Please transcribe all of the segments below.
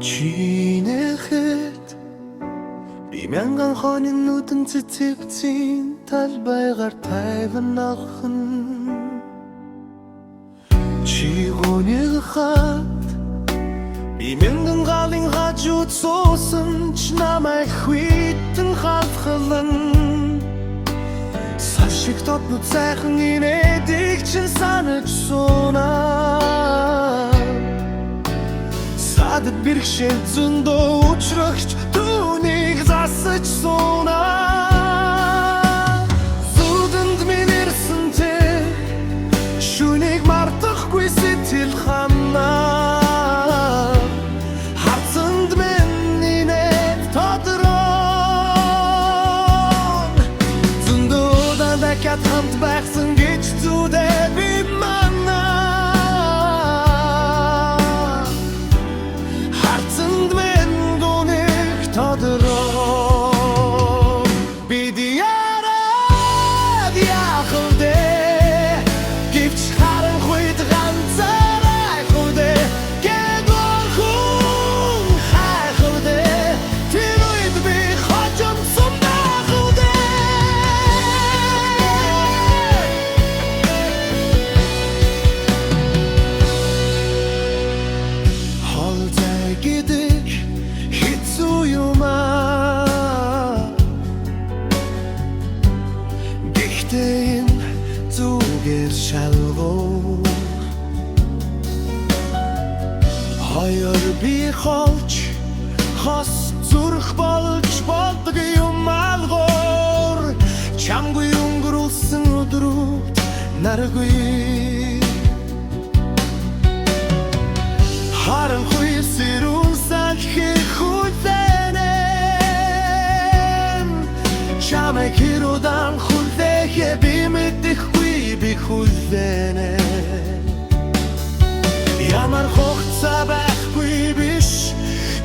Чинэхэд би мянган хонин нүдэн цэцэвцэн талбайгаар тайван чи гоник хат би мянган галын хажууд суусан ч намайг хүйтэн халхалан сашиг дотнууд сайхан инээдэг чин санаж суунаа садад бэрхшээл зөндөө учрагч түүнийг засаж суунаа зүдэнд минь ирсэн тэ шүнийг мартахгүй сэтгэл ханаа харцанд минь инээд тодрон зөндөө дахиад хамт байсан гэж зүдээ би зүгээр шалгуу хоёр би холч хос зүрх болж болдог юм алгуур чамгүй өнгөрүүлсэн өдрүүд наргүй харанхуй сэрүүн салхи хүлэнэн чамайг хэрүүдан хүлээхэ би мэдэхгүй би хүлэнэ ямар хугацаа байхгүй биш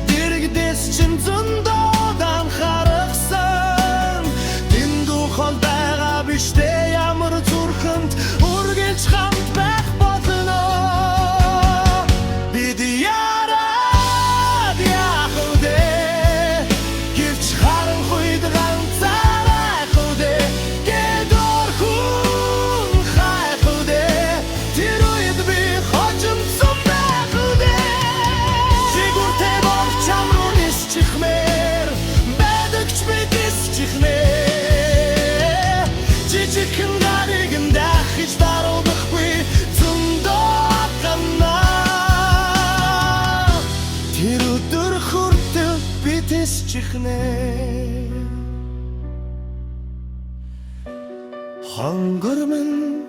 дэрэгдэс чин зөндөөдан харагсан дэндүү хол байгаа биш тэ ямар зүрхэнд үргэлж хамт байх болно бид яраад яах вэ гэвч харанхуйд ганцаараа хөвдө гэдор хүн хайх вэ тэр үед би хожимсон байх вэ сигуртэ болж амруу нисчихмээр байдагч бидис чихмээр жижигхэн гаригэн дахиж даруудахгүй зөндөө атганаа тэр өдөр хүртэл бидис чихнээ хонгор минь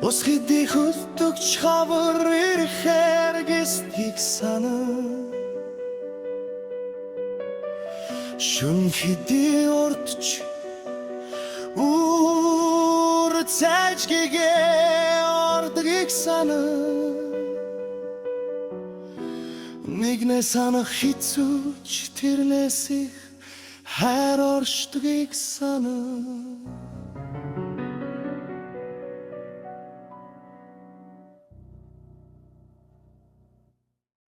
ус хэдий хөлтөгч хавар ирэхээр гистгийг санаа шүн хэдий урдч үр цаажгигээ ордгийг санаа нэгнээ санах хэцүүч тэрнээс их хайр оршдгийг санаа